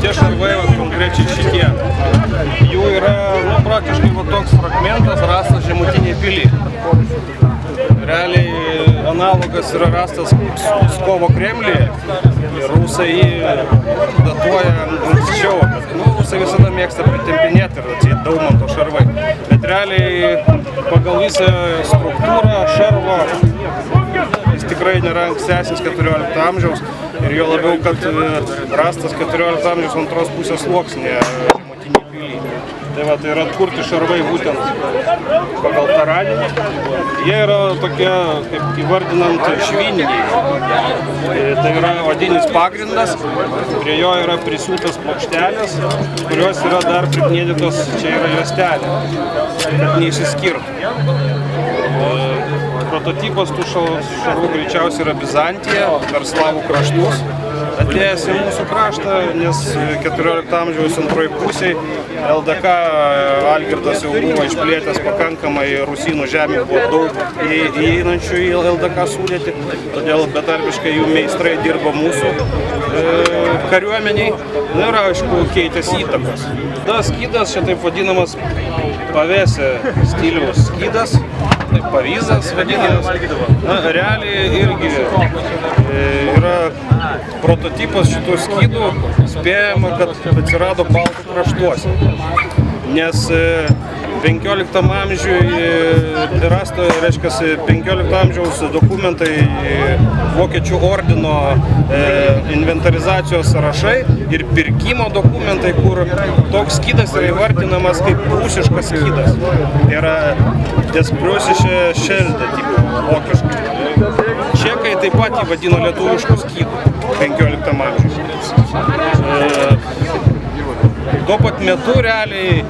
Tie šarvai konkrečiai šitie, jų yra praktiškai toks fragmentas rastas žemutiniai pily. Realiai analogas yra rastas Pskovo Kremliuje ir rusai jį datuoja anksčiau. Rusai visada mėgsta pritempinėti ir atseit Daumanto šarvai. Bet realiai pagal visą struktūrą šarvo jis tikrai nėra ankstesnis 14 amžiaus ir jo labiau, kad rastas 14 amžiaus antros pusės sluoksnėje žemutiniai pily. Tai yra atkurti šarvai būtent pagal tą radinį. Jie yra tokie, kaip įvardinant, švininiai. Tai yra odinis pagrindas, prie jo yra prisiūtas plokštelės, kurios yra dar priknėdytos, čia yra juostelė, kad neišsiskirtų. Prototipas tų šarvų greičiausiai yra Bizantija, per slavų kraštus. Atėjęs į mūsų kraštą, nes 14 amžiaus antroji pusėje LDK Algirdas jau buvo išplėtęs pakankamai, rusynų žemė buvo daug įeinančių į LDK sudėtį, todėl betarpiškai jų meistrai dirba mūsų kariuomeniai. Ir aišku, keitėsi įtakos. Tas skydas, čia taip vadinamas pavėsė stiliaus skydas, pavizas vadinamas. Realiai irgi yra prototipas šitų skydų, spėjama, kad atsirado Baltų kraštuose. Nes 15 amžiuje rasta, reiškia, 15 amžiaus dokumentai Vokiečių ordino inventarizacijos sąrašai ir pirkimo dokumentai, kur toks skydas yra įvardinamas kaip prūsiškas skydas. Tai yra desprūsišė šelda, tipo, vokiškai. Čekai taip pat jį vadino lietuviškų skydų 15 amžiuje. Tuo pat metu realiai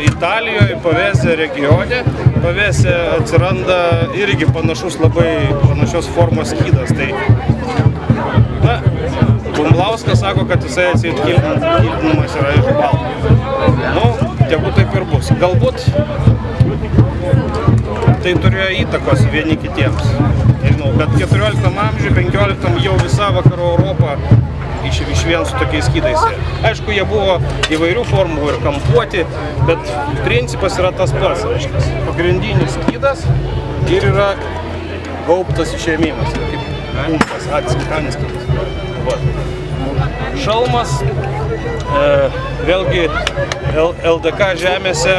Italijoje, Pavėse regione, Pavėse atsiranda irgi panašios formos skydas. Tai, Bumblauskas sako, kad jisai atseit kildinamas yra iš Baltų. Tegu taip ir bus. Galbūt tai turėjo įtakos vieni kitiems. Nežinau, bet 14 amžiuje, 15 jau visa vakarų Europa išvien su tokiais skydais. Aišku, jie buvo įvairių formų ir kampuoti, bet principas yra tas pats. Pagrindinis skydas ir yra gaubtas išėmimas, kaip kumpas, atsiskanis skydas. Šalmas, vėlgi LDK žemėse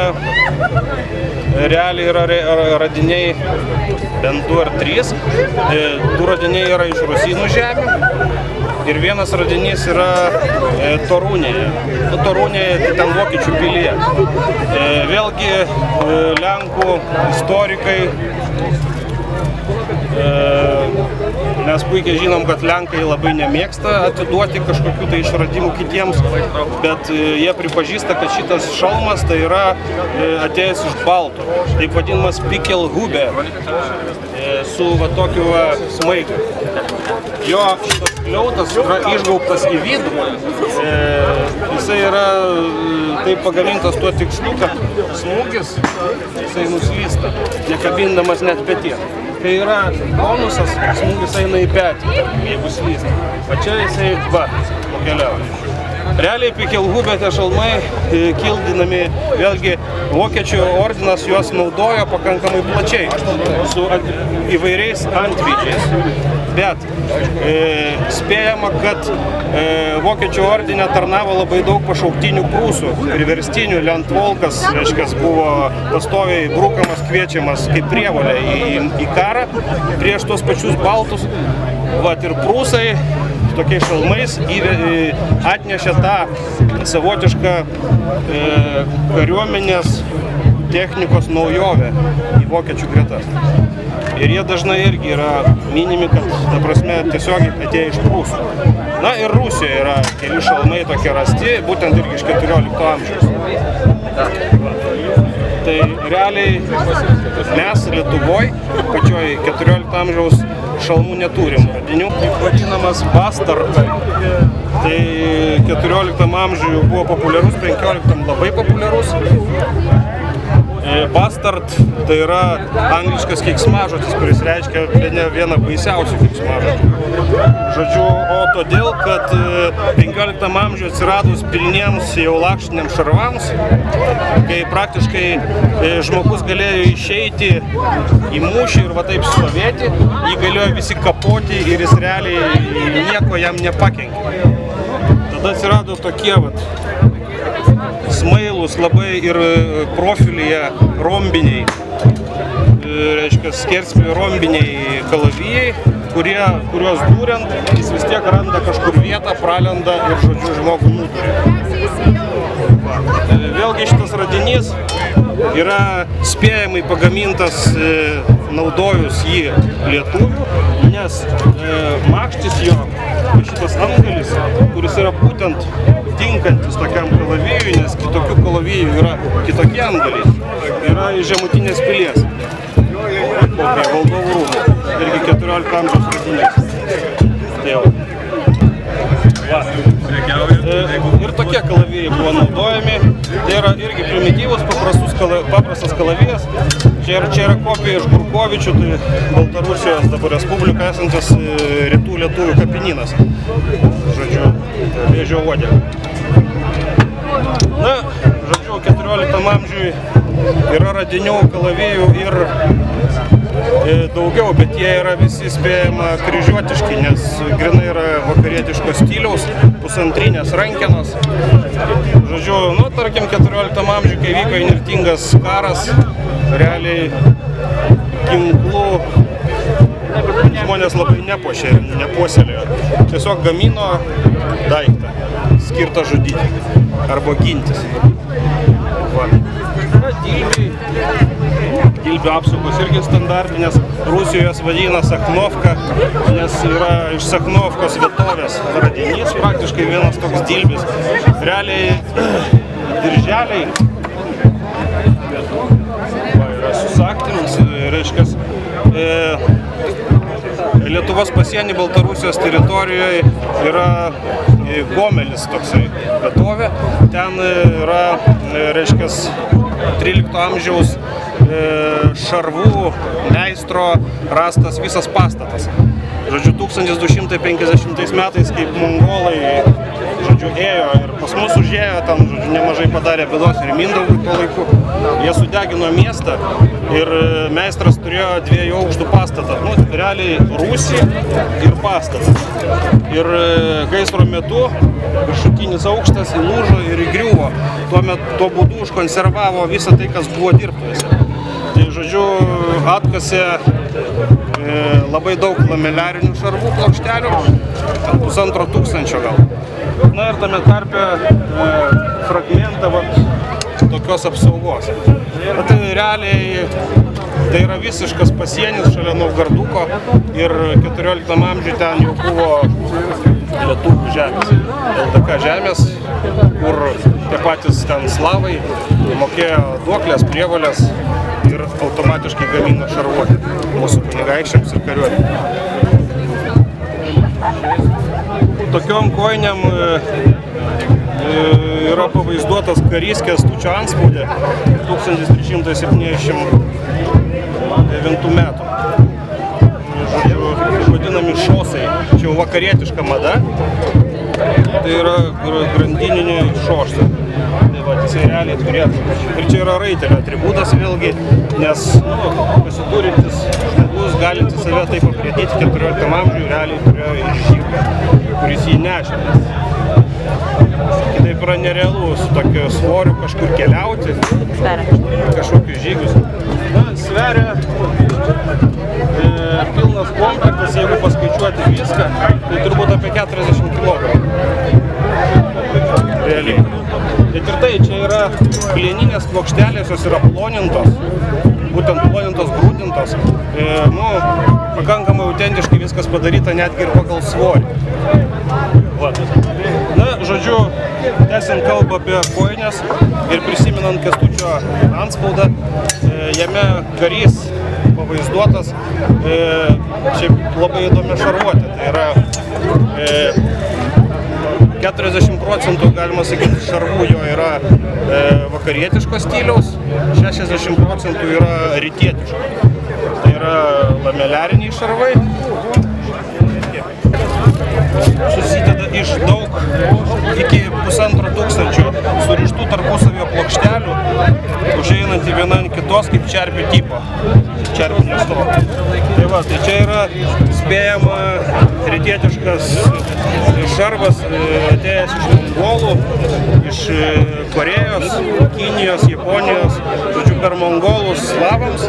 realiai yra radiniai bent 2 ar 3. 2 radiniai yra iš rusynų žemių. Ir vienas radinys yra Torūnėje. Torūnėje, tai ten Vokiečių pilyje. Vėlgi Lenkų istorikai, mes puikiai žinom, kad Lenkai labai nemėgsta atiduoti kažkokių tai išradimų kitiems, bet jie pripažįsta, kad šitas šalmas tai yra atėjęs iš Baltų. Taip vadinamas Pikelhube, su va tokiu smaigu. Jo šitas kliautas yra išgaubtas į vidų. Jisai yra taip pagamintas tuo tikslu, kad smūgis jisai nuslysta, nekabindamas net peties. Kai yra bonusas, smūgis eina į petį, jeigu slysta. O čia jisai nukeliauja. Realiai Pikelhube tie šalmai kildinami, vėlgi Vokiečių ordinas juos naudojo pakankamai plačiai, su įvairiais antvyčiais. bet spėjama, kad Vokiečių ordine tarnavo labai daug pašauktinių prūsų, priverstinių, Lentvolkas, reiškia, buvo pastoviai brukamas, kviečiamas kaip prievolė į karą prieš tos pačius baltus. Vat ir prūsai tokiais šalmais atnešė tą savotišką kariuomenės technikos naujovę į vokiečių gretas. Ir jie dažnai irgi yra minimi, kad, ta prasme, tiesiogiai atėjo iš prūsų. Na ir Rusijoje yra keli šalmai tokie rasti, būtent irgi iš 14 amžiaus. Tai realiai mes Lietuvoje, pačioj 14 amžiaus šalmų neturim radinių. Vadinamas bastard. Tai 14 amžiuje buvo populiarus, 15 labai populiarus. Bastard tai yra angliškas keiksmažodis, kuris reiškia vieną baisiausių keiksmažodžių. Žodžiu, o todėl, kad 15 amžiuje atsiradus pilniems jau lakštiniams šarvams, kai praktiškai žmogus galėjo išeiti į mūšį ir va taip stovėti, jį galėjo visi kapoti ir jis realiai nieko jam nepakenkė. Tada atsirado tokie smailus labai ir profilyje rombiniai, reiškia skersvėjų rombiniai kalavijai, kuriuos dūrent, jis vis tiek randa kažkur vietą, pralenda ir, žodžiu, žmogų nuduria. Vėlgi šitas radinys yra spėjamai pagamintas naudojus jį lietuvių, nes makštis jo, šitas antgalis, kuris yra būtent tinkantis tokiam kalavijui, nes kitokių kalavijų yra kitokie antgaliai, yra iš Žemutinės pilies, Valdovų rūmų, irgi 14 amžiaus radinys. Ir tokie kalavijai buvo naudojami, tai yra irgi primityvus, paprastas kalavijas. Čia yra kopija iš Gurkovičių, tai Baltarusijos dabar Respublika esantis rytų lietuvių kapinynas, žodžiu, Vėžio uodega. Na, žodžiu, 14 amžiui yra radinių kalavijų ir daugiau, bet jie yra visi spėjama kryžiuotiški, nes grinai yra vakarietiško stiliaus, pusantrinės rankenos. Žodžiu, nu, tarkim, 14 amžiui, kai vyko įnirtingas karas, realiai ginklų žmonės labai nepuoselėjo. Tiesiog gamino daiktą, skirtą žudyti arba gintis. Dilbių apsaugos irgi standartinės. Rusijoje jas vadina Sakhnovka, nes yra iš Sakhnovkos vietovės radinys, praktiškai vienas toks dilbis. Realiai dirželiai yra su saktimis, reiškia, Lietuvos pasienį Baltarusijos teritorijoje yra Gomelis toksai vietovė. Ten yra, reiškia, 13 amžiaus šarvų meistro rastas visas pastatas. Žodžiu, 1250 metais, kaip mongolai, žodžiu, ėjo ir pas mus užėjo, ten, žodžiu, nemažai padarė bėdos ir Mindaugui tuo laiku. Jie sudegino miestą ir meistras turėjo 2 aukštų pastatą. Nu, realiai rūsį ir pastatą. Ir gaisro metu viršutinis aukštas įlūžo ir įgriuvo. Tuo būdu užkonservavo visą tai, kas buvo dirbtuvėse. Tai, žodžiu, atkasė labai daug lameliarinių šarvų plokštelių, 1500 gal. Na ir tame tarpe fragmentą tokios apsaugos. Tai realiai tai yra visiškas pasienis šalia Novgarduko ir 14 amžiuje ten jau buvo lietuvių žemės, LDK žemės, kur tie patys ten slavai mokėjo duoklės, prievolės ir automatiškai gamino šarvuotę mūsų kunigaikščiams ir kariuomenei. Tokiom kojinėm yra pavaizduotas karys Kęstučio antspaudė 1379 metų. Žodžiu, vadinami šosai. Čia jau vakarietiška mada. Tai yra grandininiai šoštai. Tai va, jisai realiai turėtų. Ir čia yra raitelio atributas vėlgi, nes pasiturintis žmogus žmogus galintis save taip aprėdyti 14 amžiuje realiai turėjo ir žygą, kuris jį nešė. Kitaip yra nerealu su tokiu svoriu kažkur keliauti, kažkokius žygius. Na, sveria pilnas komplektas, jeigu paskaičiuoti viską, tai turbūt apie 40 kg. Realiai. Bet ir tai, čia yra plieninės plokštelės, jos yra plonintos, būtent plonintos, grūdintos. Pakankamai autentiškai viskas padaryta netgi ir pagal svorį. Na, žodžiu, tęsiant kalbą apie kojines ir prisimenant Kęstučio antspaudą, jame karys pavaizduotas šiaip labai įdomi šarvuotė. Tai yra 40% galima sakyti šarvų jo yra vakarietiško stiliaus, 60% yra rytietiško. Tai yra lameliariniai šarvai. Susideda iš daug iki 1500 surištų tarpusavio plokštelių, užeinant į vieną ant kitos kaip čerpių tipo, čerpinio stovo. Tai va, tai čia yra spėjama rytietiškas šarvas atėjęs iš mongolų, iš Korėjos, Kinijos, Japonijos, žodžiu, per mongolus slavams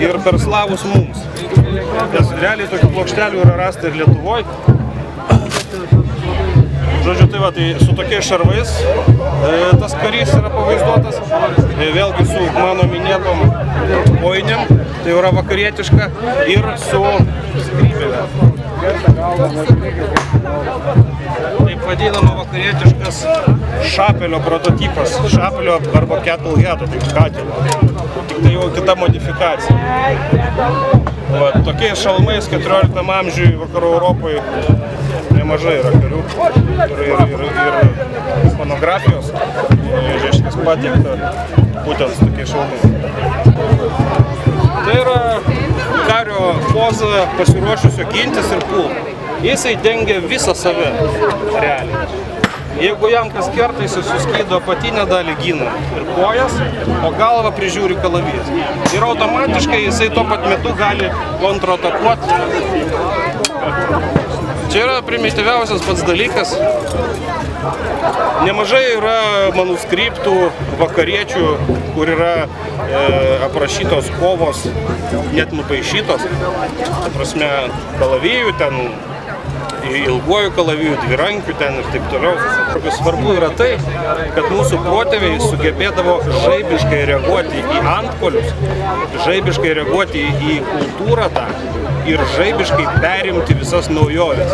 ir per slavus mums. Nes realiai tokių plokštelių yra rasta ir Lietuvoje. Žodžiu, tai va, tai su tokiais šarvais tas karys yra pavaizduotas, vėlgi su mano minėtom kojinėm, tai yra vakarietiška, ir su skrybėle. Taip vadinama vakarietiškas šapelio prototipas, šapelio arba kettleheado, taip katilo, tik tai jau kita modifikacija. Va, tokiais šalmais 14 amžiuje vakarų Europoje nemažai yra karių ir ikonografijos, reiškia, pateikta būtent su tokiais šalmais. Tai yra kario poza pasiruošusio gintis ir pult. Jisai dengia visą save, realiai. Jeigu jam kas kerta, jisai suskydo apatinę dalį gina ir kojas, o galvą prižiūri kalavijas. Ir automatiškai jisai tuo pat metu gali kontratakuoti. Čia yra primityviausias pats dalykas. Nemažai yra manuskriptų vakariečių, kur yra aprašytos kovos, net nupaišytos. Ta prasme, kalavijų ten, ilguoju kalavijų, dvirankių ten ir taip toliau. Svarbu yra tai, kad mūsų protėviai sugebėdavo žaibiškai reaguoti į antpolius, žaibiškai reaguoti į kultūrą tą ir žaibiškai perimti visas naujoves.